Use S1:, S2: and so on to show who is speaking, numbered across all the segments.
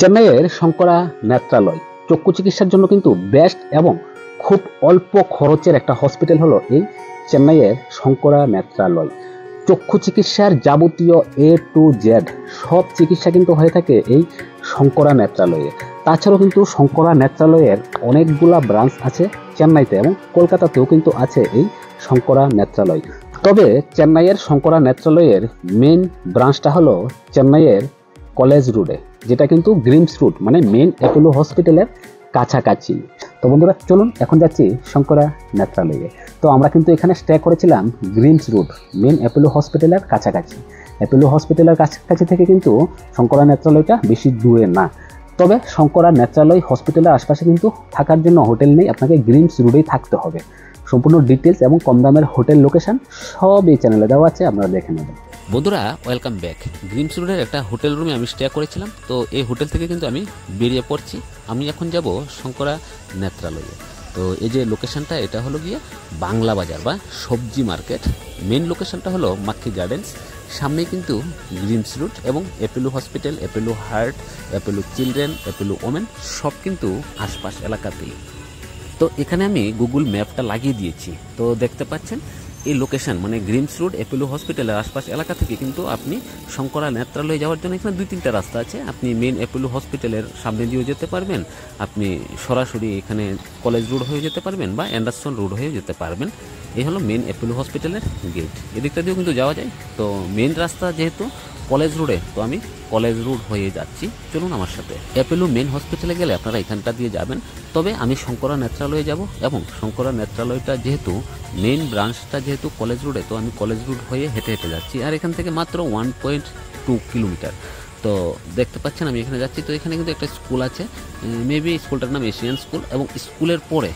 S1: চেন্নাইয়ের শঙ্করা নেত্রালয় চক্ষু চিকিৎসার জন্য কিন্তু বেস্ট এবং খুব অল্প খরচের একটা হসপিটাল হলো এই চেন্নাইয়ের শঙ্করা নেত্রালয়। চক্ষু চিকিৎসার যাবতীয় A to Z সব চিকিৎসা কিন্তু হয়ে থাকে এই শঙ্করা নেত্রালয়ে। তাছাড়াও কিন্তু শঙ্করা নেত্রালয়ের অনেকগুলা ব্রাঞ্চ আছে চেন্নাইতে এবং কলকাতাতেও কিন্তু আছে এই শঙ্করা নেত্রালয়। তবে চেন্নাইয়ের শঙ্করা নেত্রালয়ের মেন ব্রাঞ্চটা হলো চেন্নাইয়ের কলেজ রোডে, যেটা কিন্তু গ্রিমস রোড মানে মেন অ্যাপোলো হসপিটালের কাছাকাছি। তো বন্ধুরা চলুন এখন যাচ্ছি শঙ্করা নেত্রালয়ে। তো আমরা কিন্তু এখানে স্টে করেছিলাম গ্রিমস রোড মেন অ্যাপোলো হসপিটালের কাছাকাছি। অ্যাপোলো হসপিটালের কাছাকাছি থেকে কিন্তু শঙ্করা নেত্রালয়টা বেশি দূরে না। তবে শঙ্করা নেত্রালয় হসপিটালের আশপাশে কিন্তু থাকার জন্য হোটেল নেই, আপনাকে গ্রিমস রোডেই থাকতে হবে। সম্পূর্ণ ডিটেলস এবং কম দামের হোটেল লোকেশন সব এই চ্যানেলে দেওয়া আছে, আপনারা দেখে নেবেন।
S2: বন্ধুরা ওয়েলকাম ব্যাক। গ্রিমস রোডের একটা হোটেল রুমে আমি স্টে করেছিলাম। তো এই হোটেল থেকে কিন্তু আমি বেরিয়ে পড়ছি। আমি এখন যাব শঙ্করা নেত্রালয়ে। তো এই যে লোকেশনটা এটা হলো গিয়ে বাংলা বাজার বা সবজি মার্কেট। মেন লোকেশনটা হলো মাক্কি গার্ডেন্স। সামনেই কিন্তু গ্রিমস রোড এবং Apollo hospital, Apollo heart, Apollo children, Apollo women সব কিন্তু আশপাশ এলাকাতেই। তো এখানে আমি গুগল ম্যাপটা লাগিয়ে দিয়েছি। তো দেখতে পাচ্ছেন এই লোকেশন মানে গ্রিমস রোড অ্যাপোলো হসপিটালের আশপাশ এলাকা থেকে কিন্তু আপনি শঙ্করা নেত্রালয়ে যাওয়ার জন্য এখানে 2-3টা রাস্তা আছে। আপনি মেন অ্যাপোলো হসপিটালের সামনে দিয়েও যেতে পারবেন, আপনি সরাসরি এখানে কলেজ রোড হয়ে যেতে পারবেন বা অ্যান্ডারসন রোড হয়ে যেতে পারবেন। এই হলো মেন অ্যাপোলো হসপিটালের গেট। এদিকটা দিয়েও কিন্তু যাওয়া যায়। তো মেন রাস্তা যেহেতু কলেজ রোডে, তো আমি কলেজ রোড হয়ে যাচ্ছি, চলুন আমার সাথে। অ্যাপোলো মেন হসপিটালে গেলে আপনারা এখানটা দিয়ে যাবেন। তবে আমি শঙ্করা নেত্রালয়ে যাব এবং শঙ্করা নেত্রালয়টা যেহেতু মেন ব্রাঞ্চটা যেহেতু কলেজ রোডে, তো আমি কলেজ রোড হয়ে হেঁটে হেঁটে যাচ্ছি। আর এখান থেকে মাত্র 1.2 কিলোমিটার। তো দেখতে পাচ্ছেন আমি এখানে যাচ্ছি। তো এখানে কিন্তু একটা স্কুল আছে, মেবি স্কুলটার নাম এশিয়ান স্কুল, এবং স্কুলের পরে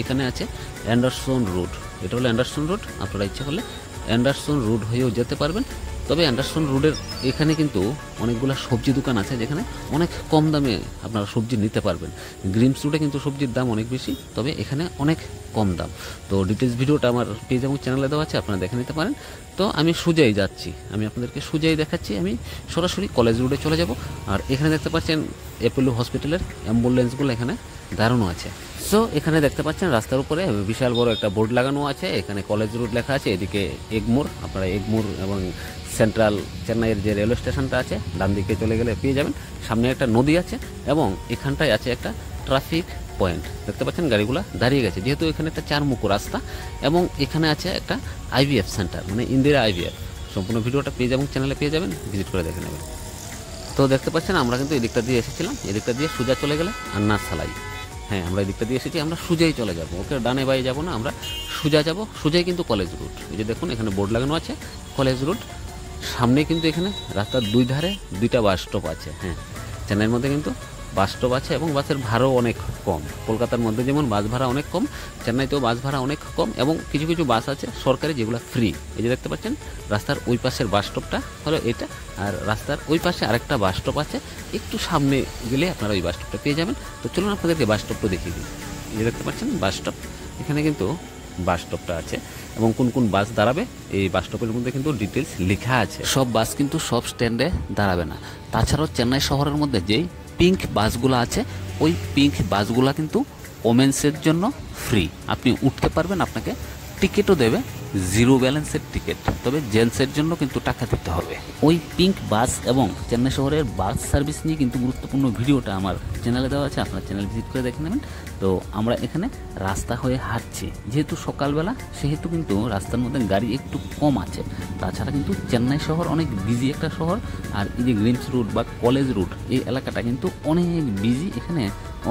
S2: এখানে আছে অ্যান্ডারসন রোড। এটা হলো অ্যান্ডারসন রোড। আপনারা ইচ্ছা করলে অ্যান্ডারসন রোড হয়েও যেতে পারবেন। তবে অ্যান্ডারসন রোডের এখানে কিন্তু অনেকগুলো সবজি দোকান আছে যেখানে অনেক কম দামে আপনারা সবজি নিতে পারবেন। গ্রিমস রোডে কিন্তু সবজির দাম অনেক বেশি, তবে এখানে অনেক কম দাম। তো ডিটেলস ভিডিওটা আমার পেজ এবং চ্যানেলে দেওয়া আছে, আপনারা দেখে নিতে পারেন। তো আমি সোজাই যাচ্ছি, আমি আপনাদেরকে সোজাই দেখাচ্ছি। আমি সরাসরি কলেজ রোডে চলে যাব। আর এখানে দেখতে পাচ্ছেন অ্যাপোলো হসপিটালের অ্যাম্বুলেন্সগুলো এখানে দাঁড়ানো আছে। সো এখানে দেখতে পাচ্ছেন রাস্তার উপরে বিশাল বড় একটা বোর্ড লাগানো আছে, এখানে কলেজ রোড লেখা আছে। এদিকে এগমোর, আপনারা এগমোর এবং সেন্ট্রাল চেন্নাইয়ের যে রেলওয়ে স্টেশনটা আছে ডান দিকে চলে গেলে পেয়ে যাবেন। সামনে একটা নদী আছে এবং এখানটায় আছে একটা ট্রাফিক পয়েন্ট। দেখতে পাচ্ছেন গাড়িগুলো দাঁড়িয়ে গেছে, যেহেতু এখানে একটা চারমুখ রাস্তা। এবং এখানে আছে একটা IVF সেন্টার মানে ইন্দিরা IVF। সম্পূর্ণ ভিডিওটা পেজ এবং চ্যানেলে পেয়ে যাবেন, ভিজিট করে দেখে নেবেন। তো দেখতে পাচ্ছেন আমরা কিন্তু এদিকটা দিয়ে এসেছিলাম, এদিকটা দিয়ে সোজা চলে গেলে আন্নার সালাই। হ্যাঁ, আমরা এদিকটা দিয়ে এসেছি, আমরা সোজাই চলে যাব। ওকে ডানে বাই যাব না, আমরা সোজা যাব। সোজাই কিন্তু কলেজ রোড। এই যে দেখুন এখানে বোর্ড লাগানো আছে কলেজ রোড। সামনে কিন্তু এখানে রাস্তার দুই ধারে 2টা বাস স্টপ আছে। হ্যাঁ, চেন্নাইয়ের মধ্যে কিন্তু বাস স্টপ আছে এবং বাসের ভাড়াও অনেক কম। কলকাতার মধ্যে যেমন বাস ভাড়া অনেক কম, চেন্নাইতেও বাস ভাড়া অনেক কম। এবং কিছু কিছু বাস আছে সরকারি যেগুলো ফ্রি। এই যে দেখতে পাচ্ছেন রাস্তার ওই পাশের বাস স্টপটা হলো এটা, আর রাস্তার ওই পাশে আরেকটা বাস স্টপ আছে। একটু সামনে গেলে আপনারা ওই বাস স্টপটা পেয়ে যাবেন। তো চলুন আপনাদেরকে বাস স্টপটা দেখিয়ে দিই। এই যে দেখতে পাচ্ছেন বাস স্টপ, এখানে কিন্তু বাস স্টপটা আছে এবং কোন কোন বাস দাঁড়াবে এই বাস স্টপের মধ্যে কিন্তু ডিটেলস লেখা আছে। সব বাস কিন্তু সব স্ট্যান্ডে দাঁড়াবে না। তাছাড়াও চেন্নাই শহরের মধ্যে যেই পিঙ্ক বাসগুলো আছে, ওই পিঙ্ক বাসগুলো কিন্তু ওমেন্সের জন্য ফ্রি। আপনি উঠতে পারবেন, আপনাকে টিকিটও দেবে, 0 ব্যালেন্সের টিকিট। তবে জেন্টসের জন্য কিন্তু টাকা দিতে হবে। ওই পিঙ্ক বাস এবং চেন্নাই শহরের বাস সার্ভিস নিয়ে কিন্তু গুরুত্বপূর্ণ ভিডিওটা আমার চ্যানেলে দেওয়া আছে, আপনার চ্যানেল ভিজিট করে দেখে নেবেন। তো আমরা এখানে রাস্তা হয়ে হাঁটছি, যেহেতু সকালবেলা সেহেতু কিন্তু রাস্তার মধ্যে গাড়ি একটু কম আছে। তাছাড়া কিন্তু চেন্নাই শহর অনেক বিজি একটা শহর। আর এই যে গ্রিমস রোড বা কলেজ রোড এই এলাকাটা কিন্তু অনেক বিজি, এখানে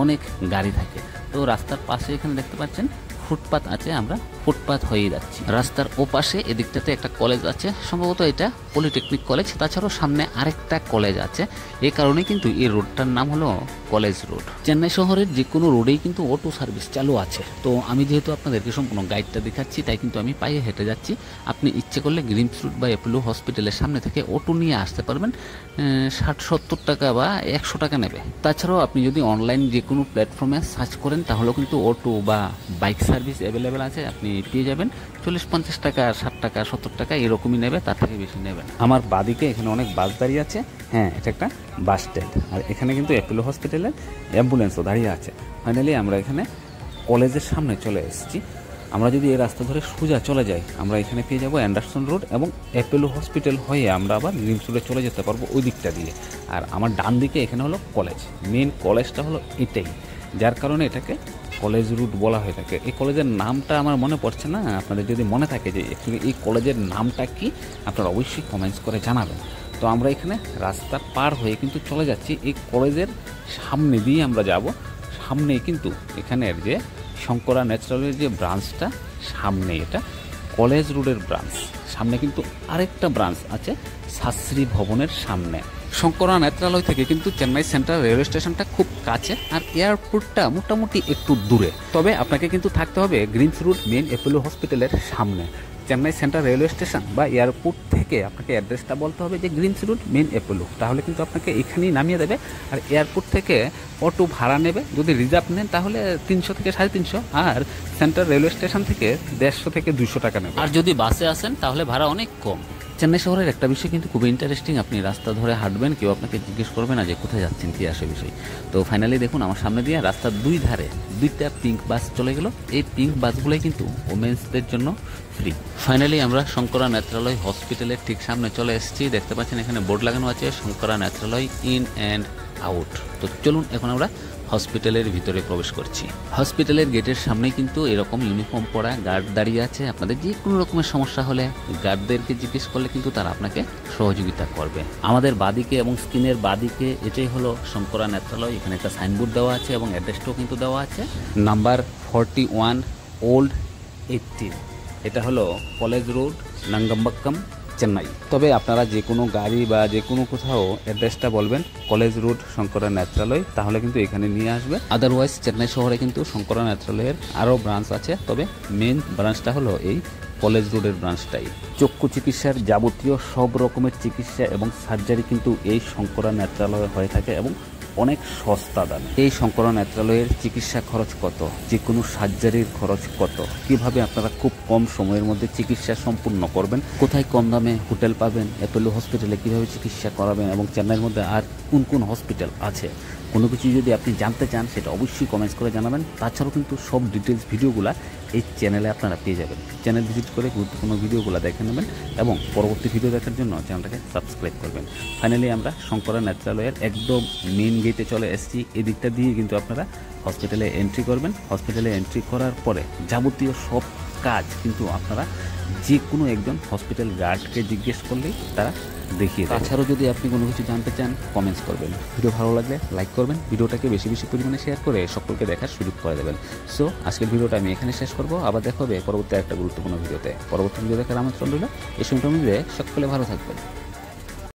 S2: অনেক গাড়ি থাকে। তো রাস্তার পাশে এখানে দেখতে পাচ্ছেন ফুটপাত আছে, আমরা ফুটপাত হয়ে যাচ্ছি। রাস্তার ওপাশে এদিকটাতে একটা কলেজ আছে, সম্ভবত এটা পলিটেকনিক কলেজ। তাছাড়াও সামনে আরেকটা কলেজ আছে, এই কারণে কিন্তু এই রোডটার নাম হলো কলেজ রোড। চেন্নাই শহরের যে কোনো রোডেই কিন্তু অটো সার্ভিস চালু আছে। তো আমি যেহেতু আপনাদেরকে সম্পূর্ণ গাইডটা দেখাচ্ছি, তাই কিন্তু আমি পায়ে হেঁটে যাচ্ছি। আপনি ইচ্ছে করলে গ্রিমস রোড বা অ্যাপোলো হসপিটালের সামনে থেকে অটো নিয়ে আসতে পারবেন। 60-70 টাকা বা 100 টাকা নেবে। তাছাড়াও আপনি যদি অনলাইন যে কোনো প্ল্যাটফর্মে সার্চ করেন তাহলেও কিন্তু অটো বা বাইক সার্ভিস সার্ভিস অ্যাভেলেবেল আছে, আপনি পেয়ে যাবেন 40-50 টাকা, 60 টাকা, 70 টাকা এরকমই নেবে, তার থেকে বেশি নেবেন। আমার বাদিকে এখানে অনেক বাস দাঁড়িয়ে আছে, হ্যাঁ এটা একটা বাস স্ট্যান্ড, আর এখানে কিন্তু অ্যাপোলো হসপিটালের অ্যাম্বুলেন্সও দাঁড়িয়ে আছে। ফাইনালি আমরা এখানে কলেজের সামনে চলে এসেছি। আমরা যদি এই রাস্তা ধরে সোজা চলে যাই, আমরা এখানে পেয়ে যাবো অ্যান্ডারসন রোড, এবং অ্যাপোলো হসপিটাল হয়ে আমরা আবার গ্রিমস রোডে চলে যেতে পারবো ওই দিকটা দিয়ে। আর আমার ডান দিকে এখানে হলো কলেজ, মেন কলেজটা হলো এটাই, যার কারণে এটাকে কলেজ রুট বলা হয়ে থাকে। এই কলেজের নামটা আমার মনে পড়ছে না, আপনাদের যদি মনে থাকে যে অ্যাকচুয়ালি এই কলেজের নামটা কি, আপনারা অবশ্যই কমেন্টস করে জানাবেন। তো আমরা এখানে রাস্তা পার হয়ে কিন্তু চলে যাচ্ছি এই কলেজের সামনে দিয়ে আমরা যাব। সামনেই কিন্তু এখানের যে শঙ্করা ন্যাচারালের যে ব্রাঞ্চটা, সামনে এটা কলেজ রোডের ব্রাঞ্চ, সামনে কিন্তু আরেকটা ব্রাঞ্চ আছে শাস্ত্রী ভবনের সামনে। শঙ্করা নেত্রালয় থেকে কিন্তু চেন্নাই সেন্ট্রাল রেলওয়ে স্টেশনটা খুব কাছে, আর এয়ারপোর্টটা মোটামুটি একটু দূরে। তবে আপনাকে কিন্তু থাকতে হবে গ্রিমস রোড মেন অ্যাপোলো হসপিটালের সামনে। চেন্নাই সেন্ট্রাল রেলওয়ে স্টেশন বা এয়ারপোর্ট থেকে আপনাকে অ্যাড্রেসটা বলতে হবে যে গ্রিমস রোড মেন অ্যাপোলো, তাহলে কিন্তু আপনাকে এখানেই নামিয়ে দেবে। আর এয়ারপোর্ট থেকে অটো ভাড়া নেবে, যদি রিজার্ভ নেন তাহলে 300 থেকে 350, আর সেন্ট্রাল রেলওয়ে স্টেশন থেকে 150 থেকে 200 টাকা নেবে। আর যদি বাসে আসেন তাহলে ভাড়া অনেক কম। চেন্নাই শহরের একটা বিষয় কিন্তু খুবই ইন্টারেস্টিং, আপনি রাস্তা ধরে হাঁটবেন, কেউ আপনাকে জিজ্ঞেস করবে না যে কোথায় যাচ্ছেন, কি আসে বিষয়। তো ফাইনালি দেখুন আমার সামনে দিয়ে রাস্তার দুই ধারে 2টা পিঙ্ক বাস চলে গেল। এই পিঙ্ক বাসগুলোই কিন্তু ওমেন্সদের জন্য ফ্রি। ফাইনালি আমরা শঙ্করা নেত্রালয় হসপিটালের ঠিক সামনে চলে এসেছি। দেখতে পাচ্ছেন এখানে বোর্ড লাগানো আছে Shankara Nethralaya in and out. তো চলুন এখন আমরা হসপিটালের ভিতরে প্রবেশ করছি। হসপিটালের গেটের সামনেই কিন্তু এরকম ইউনিফর্ম পরা গার্ড দাঁড়িয়ে আছে। আপনাদের যে কোনো রকমের সমস্যা হলে গার্ডদেরকে জিজ্ঞেস করলে কিন্তু তারা আপনাকে সহযোগিতা করবে। আমাদের বাদিকে এবং স্ক্রিনের বাদিকে এটাই হলো শঙ্করা নেত্রালয়। এখানে একটা সাইনবোর্ড দেওয়া আছে এবং অ্যাড্রেসটাও কিন্তু দেওয়া আছে, নাম্বার 41 ওল্ড 18। এটা হলো কলেজ রোড, নাঙ্গাম্বাক্কাম, চেন্নাই। তবে আপনারা যে কোনো গাড়ি বা যে কোনো কোথাও অ্যাড্রেসটা বলবেন কলেজ রোড শঙ্করা নেত্রালয়, তাহলে কিন্তু এখানে নিয়ে আসবে। আদারওয়াইজ চেন্নাই শহরে কিন্তু শঙ্করা নেত্রালয়ের আরও ব্রাঞ্চ আছে, তবে মেন ব্রাঞ্চটা হলো এই কলেজ রোডের ব্রাঞ্চটাই। চক্ষু চিকিৎসার যাবতীয় সব রকমের চিকিৎসা এবং সার্জারি কিন্তু এই শঙ্করা নেত্রালয়ে হয়ে থাকে এবং অনেক সস্তা দাম। এই শঙ্করা নেত্রালয়ের চিকিৎসা খরচ কত, যে কোনো সার্জারির খরচ কত, কিভাবে আপনারা খুব কম সময়ের মধ্যে চিকিৎসা সম্পূর্ণ করবেন, কোথায় কম দামে হোটেল পাবেন, অ্যাপোলো হসপিটালে কিভাবে চিকিৎসা করাবেন, এবং চেন্নাইয়ের মধ্যে আর কোন কোন হসপিটাল আছে, কোনো কিছু যদি আপনি জানতে চান সেটা অবশ্যই কমেন্টস করে জানাবেন। তাছাড়াও কিন্তু সব ডিটেলস ভিডিওগুলো এই চ্যানেলে আপনারা পেয়ে যাবেন। চ্যানেল ভিজিট করে গুরুত্বপূর্ণ ভিডিওগুলো দেখে নেবেন এবং পরবর্তী ভিডিও দেখার জন্য চ্যানেলটাকে সাবস্ক্রাইব করবেন। ফাইনালি আমরা শঙ্করা নেত্রালয়ের একদম মেন গেটে চলে এসেছি। এই দিকটা দিয়ে কিন্তু আপনারা হসপিটালে এন্ট্রি করবেন। হসপিটালে এন্ট্রি করার পরে যাবতীয় সব কাজ কিন্তু আপনারা যে কোনো একজন হসপিটাল গার্ডকে জিজ্ঞেস করলেই তারা দেখিয়ে দেয়। তাছাড়াও যদি আপনি কোনো কিছু জানতে চান কমেন্টস করবেন। ভিডিও ভালো লাগলে লাইক করবেন, ভিডিওটাকে বেশি বেশি পরিমাণে শেয়ার করে সকলকে দেখার সুযোগ করে দেবেন। সো আজকের ভিডিওটা আমি এখানে শেষ করবো, আবার দেখা হবে পরবর্তী একটা গুরুত্বপূর্ণ ভিডিওতে। পরবর্তী ভিডিও দেখার আমন্ত্রণ রইল। এই সময়টার মধ্যে সকলে ভালো থাকবেন।